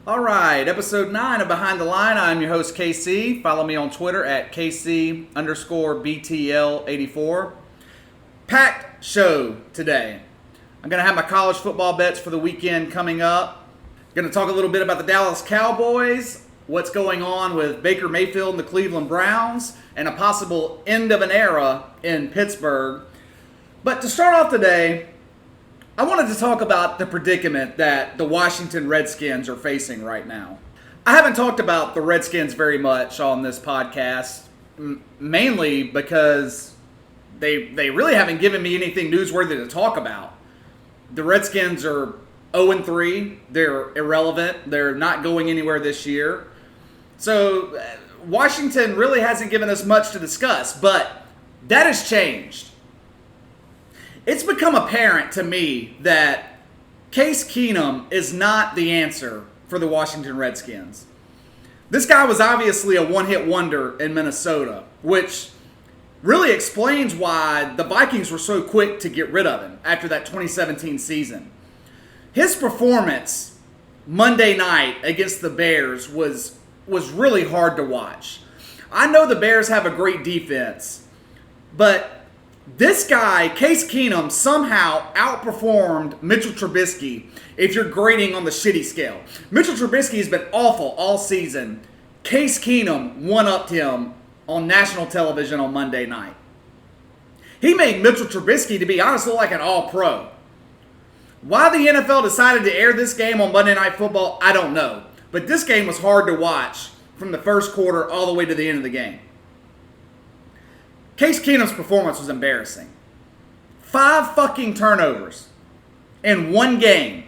All right, episode 9 of Behind the Line. I'm your host, KC. Follow me on Twitter at KC_BTL84. Packed show today. I'm going to have my college football bets for the weekend coming up. Going to talk a little bit about the Dallas Cowboys, what's going on with Baker Mayfield and the Cleveland Browns, and a possible end of an era in Pittsburgh. But to start off today, I wanted to talk about the predicament that the Washington Redskins are facing right now. I haven't talked about the Redskins very much on this podcast, mainly because they really haven't given me anything newsworthy to talk about. The Redskins are 0-3. They're irrelevant. They're not going anywhere this year. So Washington really hasn't given us much to discuss, but that has changed. It's become apparent to me that Case Keenum is not the answer for the Washington Redskins. This guy was obviously a one-hit wonder in Minnesota, which really explains why the Vikings were so quick to get rid of him after that 2017 season. His performance Monday night against the Bears was really hard to watch. I know the Bears have a great defense, but this guy, Case Keenum, somehow outperformed Mitchell Trubisky if you're grading on the shitty scale. Mitchell Trubisky has been awful all season. Case Keenum one-upped him on national television on Monday night. He made Mitchell Trubisky, to be honest, look like an all-pro. Why the NFL decided to air this game on Monday Night Football, I don't know. But this game was hard to watch from the first quarter all the way to the end of the game. Case Keenum's performance was embarrassing. 5 fucking turnovers in one game.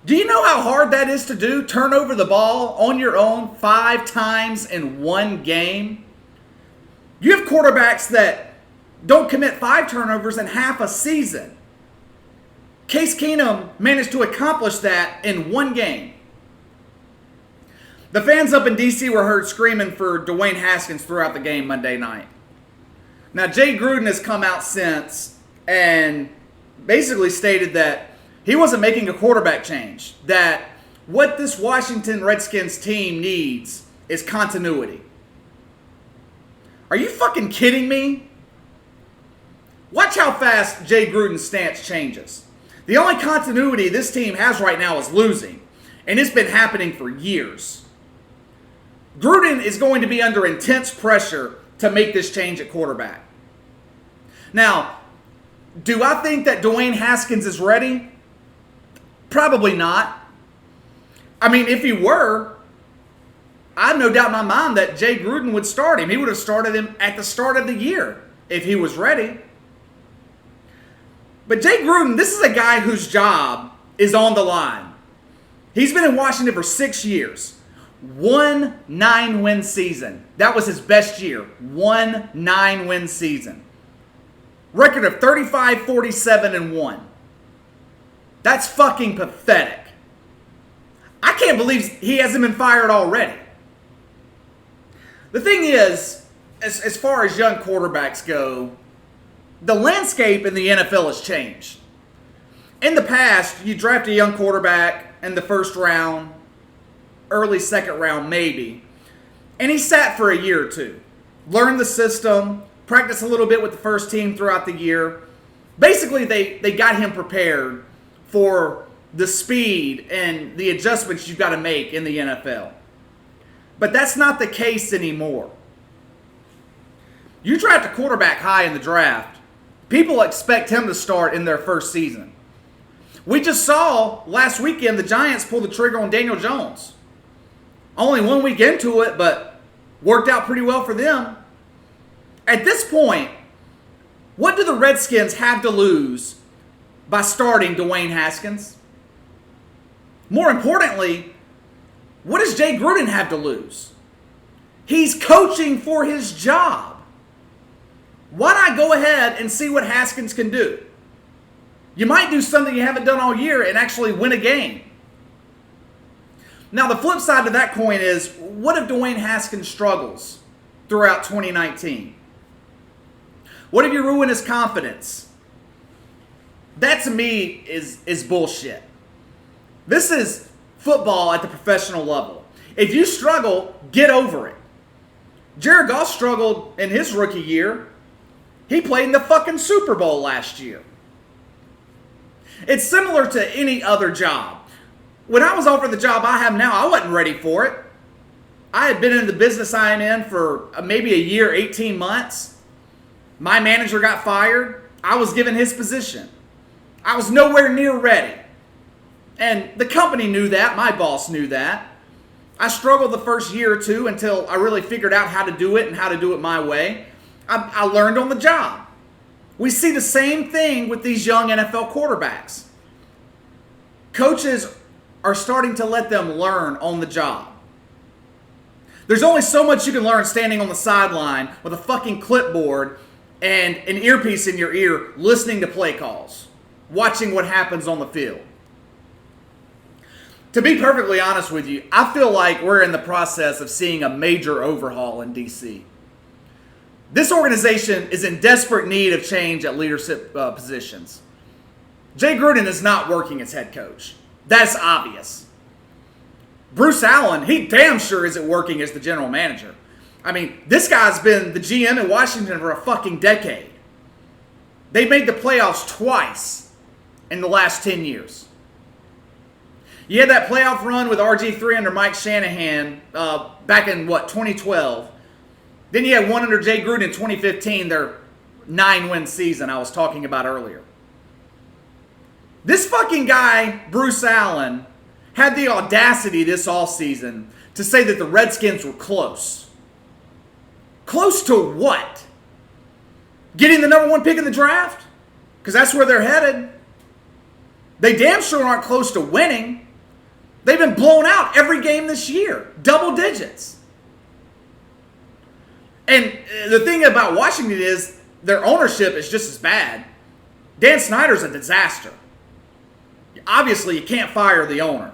Do you know how hard that is to do? Turn over the ball on your own 5 times in one game? You have quarterbacks that don't commit 5 turnovers in half a season. Case Keenum managed to accomplish that in one game. The fans up in D.C. were heard screaming for Dwayne Haskins throughout the game Monday night. Now, Jay Gruden has come out since and basically stated that he wasn't making a quarterback change, that what this Washington Redskins team needs is continuity. Are you fucking kidding me? Watch how fast Jay Gruden's stance changes. The only continuity this team has right now is losing, and it's been happening for years. Gruden is going to be under intense pressure to make this change at quarterback. Now, do I think that Dwayne Haskins is ready? Probably not. I mean, if he were, I have no doubt in my mind that Jay Gruden would start him. He would have started him at the start of the year if he was ready. But Jay Gruden, this is a guy whose job is on the line. He's been in Washington for 6 years. 1 9-win season. That was his best year. 1 9-win season. Record of 35-47-1. That's fucking pathetic. I can't believe he hasn't been fired already. The thing is, as far as young quarterbacks go, the landscape in the NFL has changed. In the past, you draft a young quarterback in the first round, early second round maybe, and he sat for a year or two. Learned the system, practiced a little bit with the first team throughout the year. Basically, they got him prepared for the speed and the adjustments you've got to make in the NFL. But that's not the case anymore. You draft a quarterback high in the draft, people expect him to start in their first season. We just saw last weekend the Giants pull the trigger on Daniel Jones. Only 1 week into it, but worked out pretty well for them. At this point, what do the Redskins have to lose by starting Dwayne Haskins? More importantly, what does Jay Gruden have to lose? He's coaching for his job. Why not go ahead and see what Haskins can do? You might do something you haven't done all year and actually win a game. Now, the flip side to that coin is, what if Dwayne Haskins struggles throughout 2019? What if you ruin his confidence? That to me is bullshit. This is football at the professional level. If you struggle, get over it. Jared Goff struggled in his rookie year. He played in the fucking Super Bowl last year. It's similar to any other job. When I was offered the job I have now, I wasn't ready for it. I had been in the business I am in for maybe a year, 18 months. My manager got fired. I was given his position. I was nowhere near ready. And the company knew that. My boss knew that. I struggled the first year or two until I really figured out how to do it and how to do it my way. I learned on the job. We see the same thing with these young NFL quarterbacks. Coaches are starting to let them learn on the job. There's only so much you can learn standing on the sideline with a fucking clipboard and an earpiece in your ear listening to play calls, watching what happens on the field. To be perfectly honest with you, I feel like we're in the process of seeing a major overhaul in DC. This organization is in desperate need of change at leadership positions. Jay Gruden is not working as head coach. That's obvious. Bruce Allen, he damn sure isn't working as the general manager. I mean, this guy's been the GM in Washington for a fucking decade. They made the playoffs twice in the last 10 years. You had that playoff run with RG3 under Mike Shanahan back in, 2012. Then you had one under Jay Gruden in 2015, their 9-win season I was talking about earlier. This fucking guy, Bruce Allen, had the audacity this offseason to say that the Redskins were close. Close to what? Getting the number 1 pick in the draft? Because that's where they're headed. They damn sure aren't close to winning. They've been blown out every game this year. Double digits. And the thing about Washington is their ownership is just as bad. Dan Snyder's a disaster. Obviously, you can't fire the owner.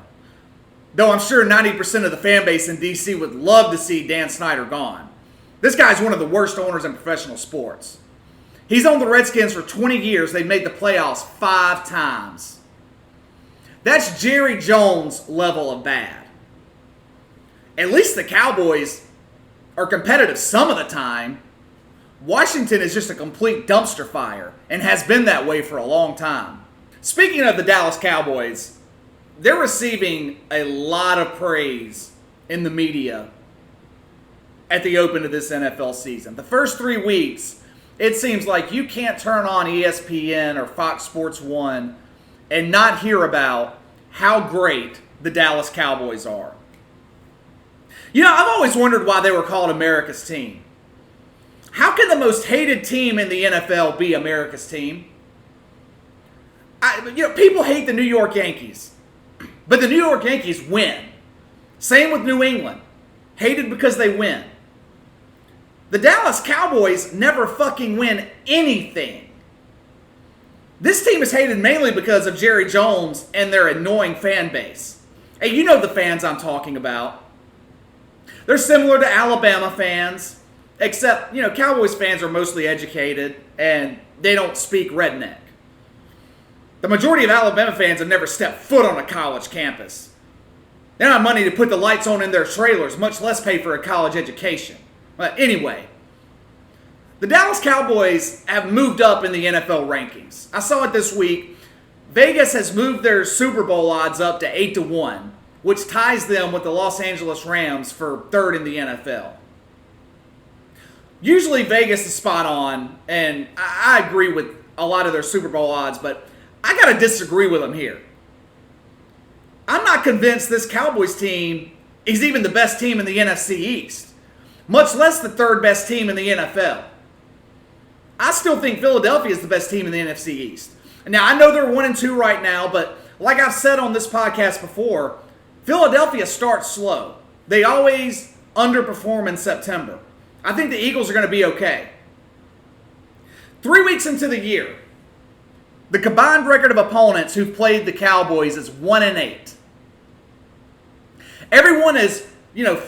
Though I'm sure 90% of the fan base in D.C. would love to see Dan Snyder gone. This guy's one of the worst owners in professional sports. He's owned the Redskins for 20 years. They've made the playoffs 5 times. That's Jerry Jones level of bad. At least the Cowboys are competitive some of the time. Washington is just a complete dumpster fire and has been that way for a long time. Speaking of the Dallas Cowboys, they're receiving a lot of praise in the media at the open of this NFL season. The first 3 weeks, it seems like you can't turn on ESPN or Fox Sports 1 and not hear about how great the Dallas Cowboys are. You know, I've always wondered why they were called America's team. How can the most hated team in the NFL be America's team? People hate the New York Yankees, but the New York Yankees win. Same with New England. Hated because they win. The Dallas Cowboys never fucking win anything. This team is hated mainly because of Jerry Jones and their annoying fan base. Hey, you know the fans I'm talking about. They're similar to Alabama fans, except, Cowboys fans are mostly educated and they don't speak redneck. The majority of Alabama fans have never stepped foot on a college campus. They don't have money to put the lights on in their trailers, much less pay for a college education. But anyway, the Dallas Cowboys have moved up in the NFL rankings. I saw it this week. Vegas has moved their Super Bowl odds up to 8-1, which ties them with the Los Angeles Rams for 3rd in the NFL. Usually Vegas is spot on, and I agree with a lot of their Super Bowl odds, but I got to disagree with them here. I'm not convinced this Cowboys team is even the best team in the NFC East, much less the 3rd best team in the NFL. I still think Philadelphia is the best team in the NFC East. Now, I know they're 1-2 right now, but like I've said on this podcast before, Philadelphia starts slow. They always underperform in September. I think the Eagles are going to be okay. 3 weeks into the year, the combined record of opponents who've played the Cowboys is 1-8. Everyone is,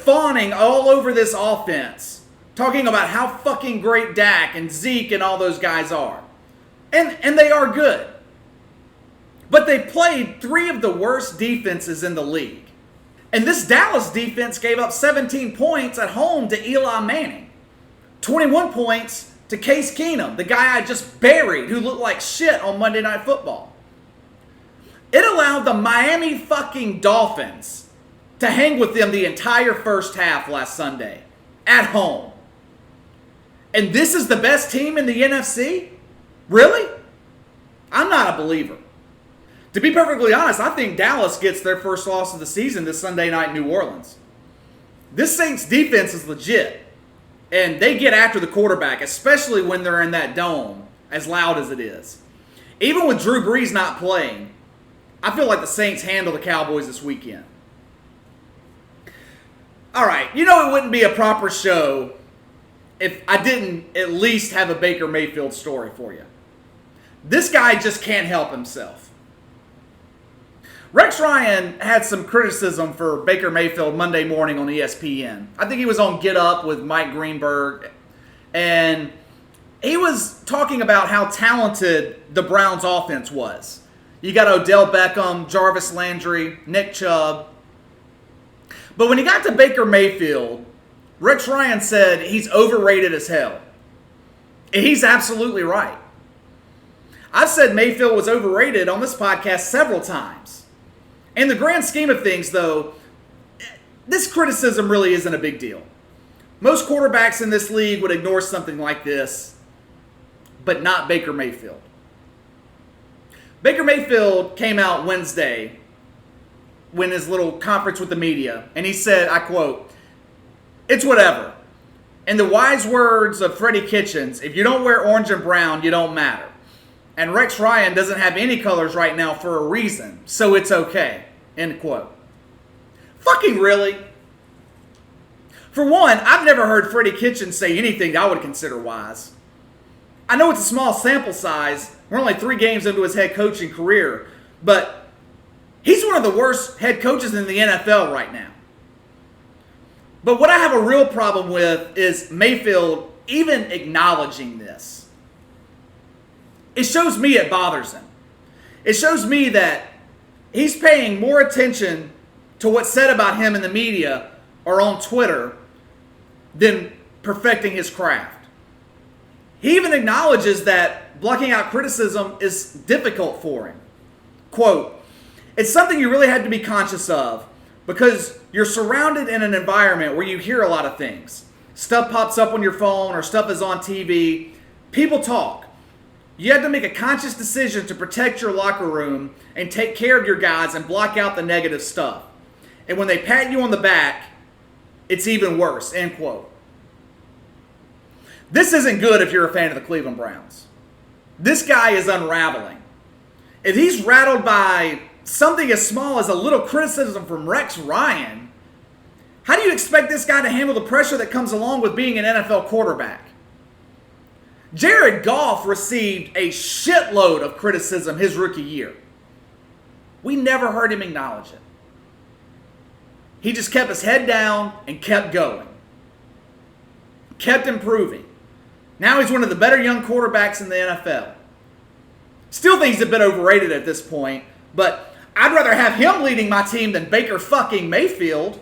fawning all over this offense, talking about how fucking great Dak and Zeke and all those guys are. And they are good. But they played 3 of the worst defenses in the league. And this Dallas defense gave up 17 points at home to Eli Manning. 21 points to Case Keenum, the guy I just buried who looked like shit on Monday Night Football. It allowed the Miami fucking Dolphins to hang with them the entire first half last Sunday at home. And this is the best team in the NFC? Really? I'm not a believer. To be perfectly honest, I think Dallas gets their first loss of the season this Sunday night in New Orleans. This Saints defense is legit. And they get after the quarterback, especially when they're in that dome, as loud as it is. Even with Drew Brees not playing, I feel like the Saints handle the Cowboys this weekend. All right, you know it wouldn't be a proper show if I didn't at least have a Baker Mayfield story for you. This guy just can't help himself. Rex Ryan had some criticism for Baker Mayfield Monday morning on ESPN. I think he was on Get Up with Mike Greenberg, and he was talking about how talented the Browns offense was. You got Odell Beckham, Jarvis Landry, Nick Chubb. But when he got to Baker Mayfield, Rex Ryan said he's overrated as hell. And he's absolutely right. I've said Mayfield was overrated on this podcast several times. In the grand scheme of things, though, this criticism really isn't a big deal. Most quarterbacks in this league would ignore something like this, but not Baker Mayfield. Baker Mayfield came out Wednesday when his little conference with the media, and he said, I quote, "It's whatever. In the wise words of Freddie Kitchens, if you don't wear orange and brown, you don't matter. And Rex Ryan doesn't have any colors right now for a reason, so it's okay." End quote. Fucking really? For one, I've never heard Freddie Kitchens say anything that I would consider wise. I know it's a small sample size. We're only 3 games into his head coaching career, but he's one of the worst head coaches in the NFL right now. But what I have a real problem with is Mayfield even acknowledging this. It shows me it bothers him. It shows me that he's paying more attention to what's said about him in the media or on Twitter than perfecting his craft. He even acknowledges that blocking out criticism is difficult for him. Quote, "It's something you really had to be conscious of because you're surrounded in an environment where you hear a lot of things. Stuff pops up on your phone or stuff is on TV. People talk. You had to make a conscious decision to protect your locker room and take care of your guys and block out the negative stuff. And when they pat you on the back, it's even worse." End quote. This isn't good if you're a fan of the Cleveland Browns. This guy is unraveling. If he's rattled by something as small as a little criticism from Rex Ryan, how do you expect this guy to handle the pressure that comes along with being an NFL quarterback? Jared Goff received a shitload of criticism his rookie year. We never heard him acknowledge it. He just kept his head down and kept going. Kept improving. Now he's one of the better young quarterbacks in the NFL. Still think he's a bit overrated at this point, but I'd rather have him leading my team than Baker fucking Mayfield.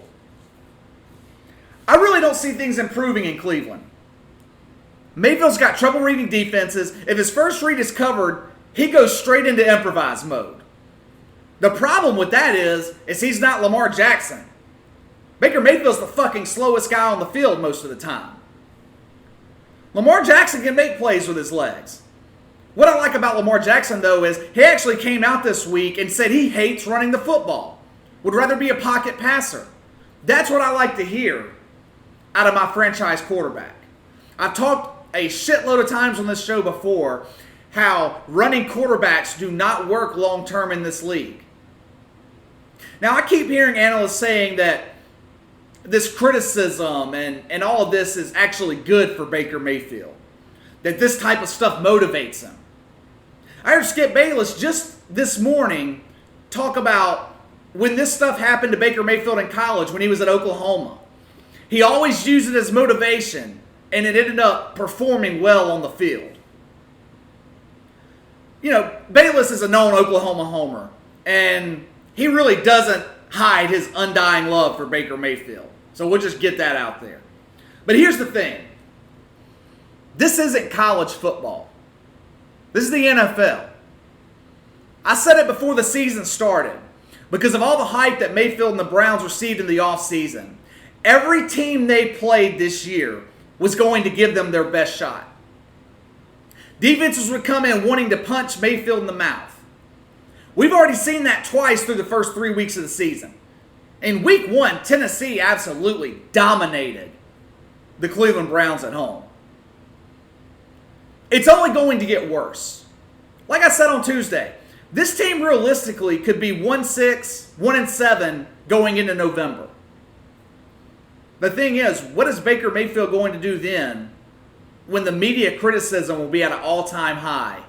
I really don't see things improving in Cleveland. Mayfield's got trouble reading defenses. If his first read is covered, he goes straight into improvise mode. The problem with that is he's not Lamar Jackson. Baker Mayfield's the fucking slowest guy on the field most of the time. Lamar Jackson can make plays with his legs. What I like about Lamar Jackson, though, is he actually came out this week and said he hates running the football. Would rather be a pocket passer. That's what I like to hear out of my franchise quarterback. I've talked a shitload of times on this show before how running quarterbacks do not work long-term in this league. Now, I keep hearing analysts saying that this criticism and all of this is actually good for Baker Mayfield. That this type of stuff motivates him. I heard Skip Bayless just this morning talk about when this stuff happened to Baker Mayfield in college when he was at Oklahoma. He always used it as motivation, and it ended up performing well on the field. You know, Bayless is a known Oklahoma homer, and he really doesn't hide his undying love for Baker Mayfield. So we'll just get that out there. But here's the thing. This isn't college football. This is the NFL. I said it before the season started. Because of all the hype that Mayfield and the Browns received in the offseason, every team they played this year was going to give them their best shot. Defenses would come in wanting to punch Mayfield in the mouth. We've already seen that twice through the first 3 weeks of the season. In week 1, Tennessee absolutely dominated the Cleveland Browns at home. It's only going to get worse. Like I said on Tuesday, this team realistically could be 1-6, 1-7 going into November. The thing is, what is Baker Mayfield going to do then when the media criticism will be at an all-time high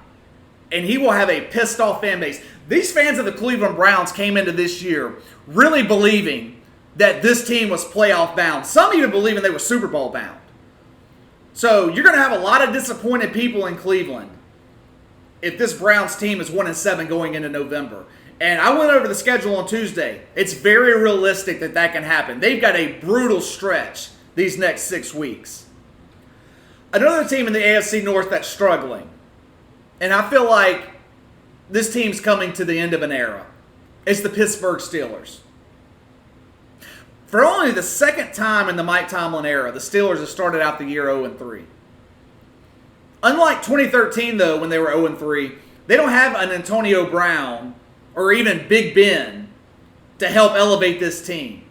and he will have a pissed-off fan base? These fans of the Cleveland Browns came into this year really believing that this team was playoff bound. Some even believing they were Super Bowl bound. So you're going to have a lot of disappointed people in Cleveland if this Browns team is 1-7 going into November. And I went over the schedule on Tuesday. It's very realistic that that can happen. They've got a brutal stretch these next 6 weeks. Another team in the AFC North that's struggling, and I feel like this team's coming to the end of an era, is the Pittsburgh Steelers. For only the second time in the Mike Tomlin era, the Steelers have started out the year 0-3. Unlike 2013, though, when they were 0-3, they don't have an Antonio Brown or even Big Ben to help elevate this team.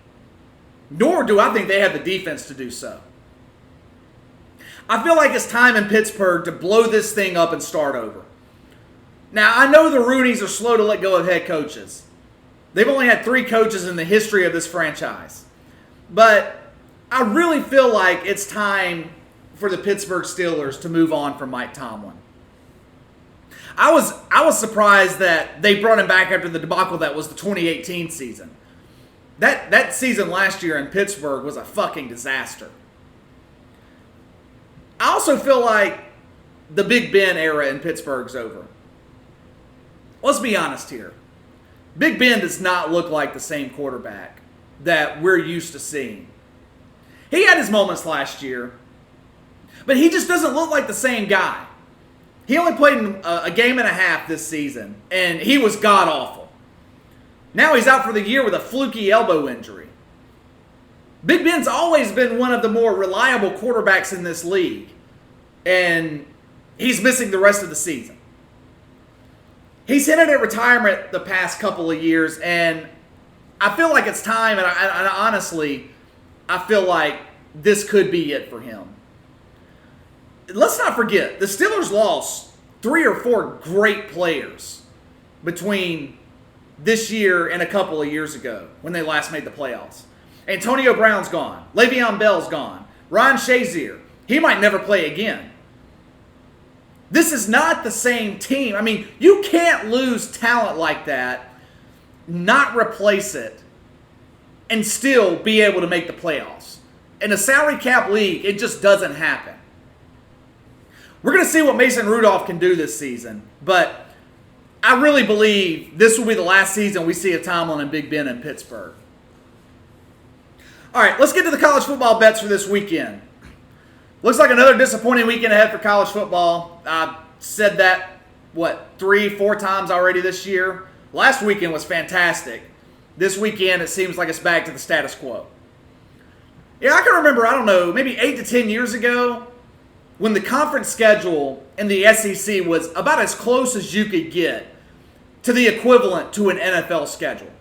Nor do I think they have the defense to do so. I feel like it's time in Pittsburgh to blow this thing up and start over. Now, I know the Roonies are slow to let go of head coaches. They've only had 3 coaches in the history of this franchise. But I really feel like it's time for the Pittsburgh Steelers to move on from Mike Tomlin. I was surprised that they brought him back after the debacle that was the 2018 season. That season last year in Pittsburgh was a fucking disaster. I also feel like the Big Ben era in Pittsburgh's over. Let's be honest here. Big Ben does not look like the same quarterback that we're used to seeing. He had his moments last year, but he just doesn't look like the same guy. He only played a game and a half this season, and he was god-awful. Now he's out for the year with a fluky elbow injury. Big Ben's always been one of the more reliable quarterbacks in this league, and he's missing the rest of the season. He's hinted at retirement the past couple of years, and I feel like it's time, and I honestly, I feel like this could be it for him. Let's not forget, the Steelers lost 3 or 4 great players between this year and a couple of years ago when they last made the playoffs. Antonio Brown's gone. Le'Veon Bell's gone. Ryan Shazier, he might never play again. This is not the same team. I mean, you can't lose talent like that, not replace it, and still be able to make the playoffs. In a salary cap league, it just doesn't happen. We're going to see what Mason Rudolph can do this season, but I really believe this will be the last season we see of Tomlin and Big Ben in Pittsburgh. All right, let's get to the college football bets for this weekend. Looks like another disappointing weekend ahead for college football. I've said that, 3-4 times already this year. Last weekend was fantastic. This weekend, it seems like it's back to the status quo. Yeah, I can remember, I don't know, maybe 8 to 10 years ago when the conference schedule in the SEC was about as close as you could get to the equivalent to an NFL schedule.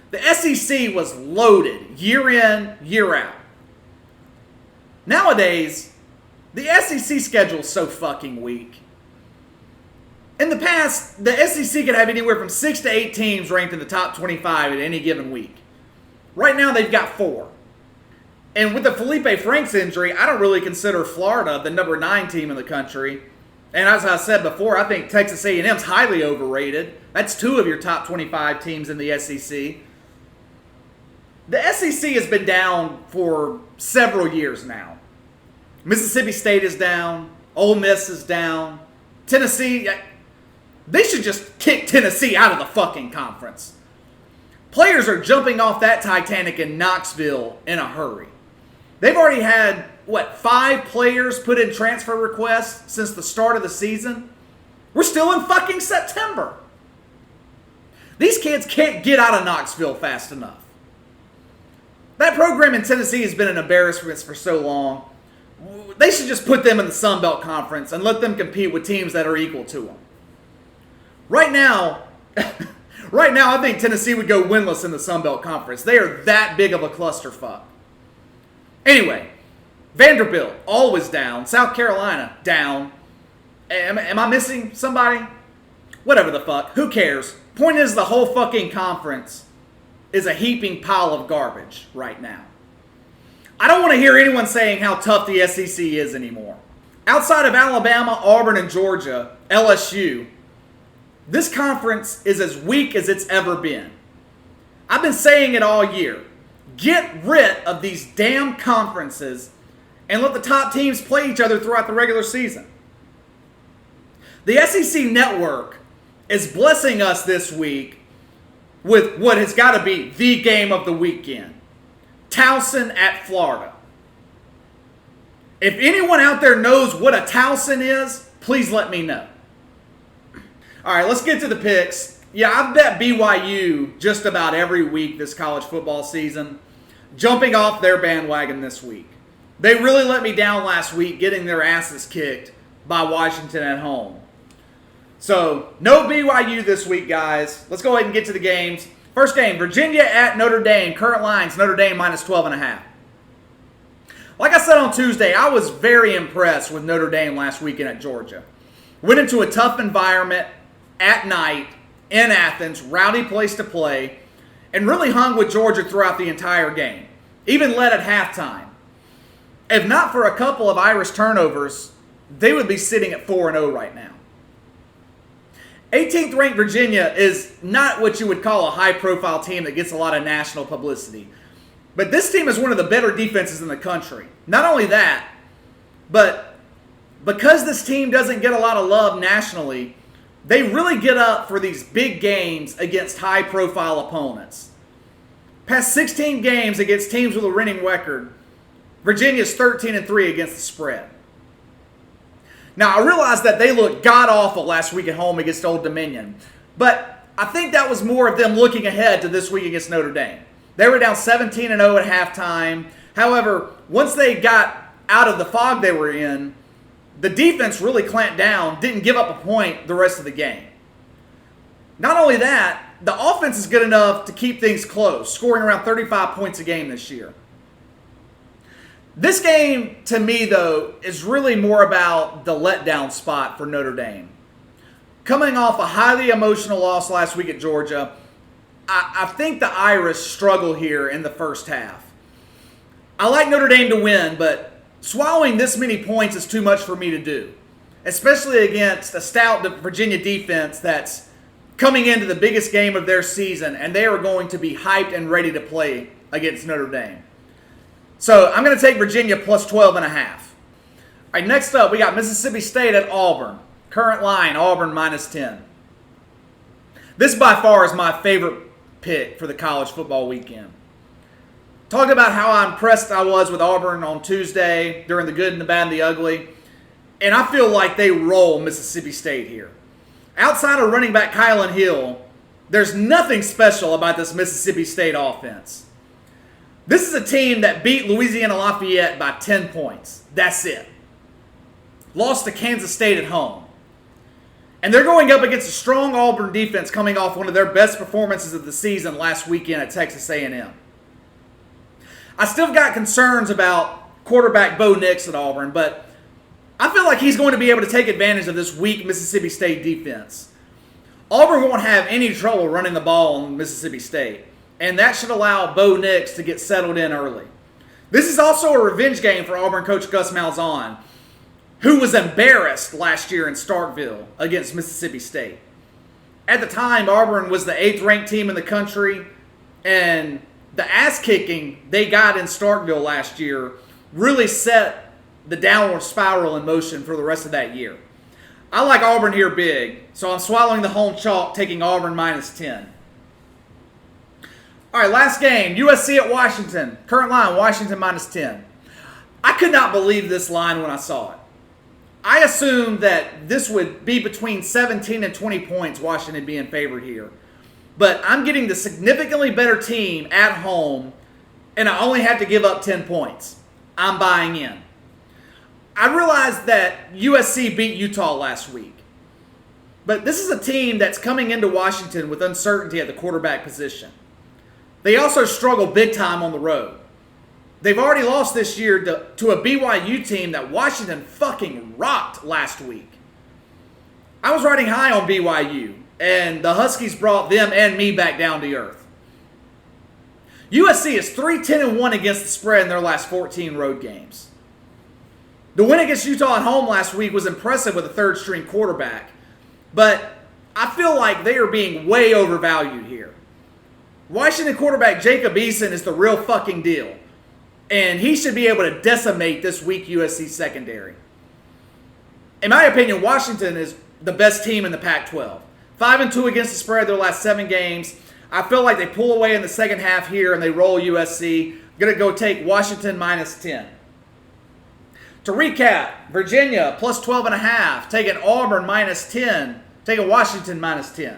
The SEC was loaded year in, year out. Nowadays, the SEC schedule is so fucking weak. In the past, the SEC could have anywhere from 6 to 8 teams ranked in the top 25 at any given week. Right now, they've got 4. And with the Felipe Franks injury, I don't really consider Florida the number 9 team in the country. And as I said before, I think Texas A&M's highly overrated. That's 2 of your top 25 teams in the SEC. The SEC has been down for several years now. Mississippi State is down. Ole Miss is down. Tennessee, they should just kick Tennessee out of the fucking conference. Players are jumping off that Titanic in Knoxville in a hurry. They've already had, 5 players put in transfer requests since the start of the season? We're still in fucking September. These kids can't get out of Knoxville fast enough. That program in Tennessee has been an embarrassment for so long. They should just put them in the Sun Belt Conference and let them compete with teams that are equal to them. Right now, I think Tennessee would go winless in the Sun Belt Conference. They are that big of a clusterfuck. Anyway, Vanderbilt, always down. South Carolina, down. Am I missing somebody? Whatever the fuck. Who cares? Point is, the whole fucking conference is a heaping pile of garbage right now. I don't want to hear anyone saying how tough the SEC is anymore. Outside of Alabama, Auburn, and Georgia, LSU, this conference is as weak as it's ever been. I've been saying it all year. Get rid of these damn conferences and let the top teams play each other throughout the regular season. The SEC network is blessing us this week with what has got to be the game of the weekend. Towson at Florida. If anyone out there knows what a Towson is, please let me know. All right, let's get to the picks. Yeah, I've bet BYU just about every week this college football season, jumping off their bandwagon this week. They really let me down last week, getting their asses kicked by Washington at home. So, no BYU this week, guys. Let's go ahead and get to the games. First game, Virginia at Notre Dame. Current lines, Notre Dame minus 12.5. Like I said on Tuesday, I was very impressed with Notre Dame last weekend at Georgia. Went into a tough environment at night in Athens, rowdy place to play, and really hung with Georgia throughout the entire game. Even led at halftime. If not for a couple of Irish turnovers, they would be sitting at 4-0 right now. 18th ranked Virginia is not what you would call a high-profile team that gets a lot of national publicity. But this team is one of the better defenses in the country. Not only that, but because this team doesn't get a lot of love nationally, they really get up for these big games against high-profile opponents. Past 16 games against teams with a winning record, Virginia's 13-3 against the spread. Now, I realize that they looked god-awful last week at home against Old Dominion, but I think that was more of them looking ahead to this week against Notre Dame. They were down 17-0 at halftime. However, once they got out of the fog they were in, the defense really clamped down, didn't give up a point the rest of the game. Not only that, the offense is good enough to keep things close, scoring around 35 points a game this year. This game, to me, though, is really more about the letdown spot for Notre Dame. Coming off a highly emotional loss last week at Georgia, I think the Irish struggle here in the first half. I like Notre Dame to win, but swallowing this many points is too much for me to do, especially against a stout Virginia defense that's coming into the biggest game of their season, and they are going to be hyped and ready to play against Notre Dame. So I'm going to take Virginia plus 12.5. All right, next up, we got Mississippi State at Auburn. Current line, Auburn minus 10. This by far is my favorite pick for the college football weekend. Talked about how impressed I was with Auburn on Tuesday during the good and the bad and the ugly. And I feel like they roll Mississippi State here. Outside of running back Kylan Hill, there's nothing special about this Mississippi State offense. This is a team that beat Louisiana Lafayette by 10 points. That's it. Lost to Kansas State at home. And they're going up against a strong Auburn defense coming off one of their best performances of the season last weekend at Texas A&M. I still got concerns about quarterback Bo Nix at Auburn, but I feel like he's going to be able to take advantage of this weak Mississippi State defense. Auburn won't have any trouble running the ball on Mississippi State, and that should allow Bo Nix to get settled in early. This is also a revenge game for Auburn coach Gus Malzahn, who was embarrassed last year in Starkville against Mississippi State. At the time, Auburn was the 8th ranked team in the country, and the ass-kicking they got in Starkville last year really set the downward spiral in motion for the rest of that year. I like Auburn here big, so I'm swallowing the home chalk, taking Auburn minus 10. All right, last game, USC at Washington. Current line, Washington -10. I could not believe this line when I saw it. I assumed that this would be between 17 and 20 points, Washington being favored here. But I'm getting the significantly better team at home, and I only have to give up 10 points. I'm buying in. I realized that USC beat Utah last week. But this is a team that's coming into Washington with uncertainty at the quarterback position. They also struggle big time on the road. They've already lost this year to a BYU team that Washington fucking rocked last week. I was riding high on BYU, and the Huskies brought them and me back down to earth. USC is 3-10-1 against the spread in their last 14 road games. The win against Utah at home last week was impressive with a third-string quarterback, but I feel like they are being way overvalued here. Washington quarterback Jacob Eason is the real fucking deal, and he should be able to decimate this weak USC secondary. In my opinion, Washington is the best team in the Pac-12. 5-2 against the spread their last 7 games. I feel like they pull away in the second half here and they roll USC. Going to go take Washington -10. To recap, Virginia plus 12.5, taking Auburn -10, taking Washington -10.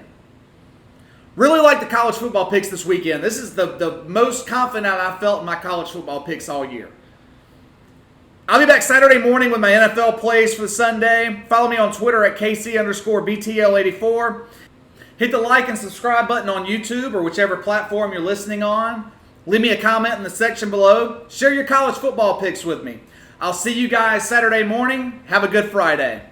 Really like the college football picks this weekend. This is the most confident I've felt in my college football picks all year. I'll be back Saturday morning with my NFL plays for the Sunday. Follow me on Twitter at KC_BTL84. Hit the like and subscribe button on YouTube or whichever platform you're listening on. Leave me a comment in the section below. Share your college football picks with me. I'll see you guys Saturday morning. Have a good Friday.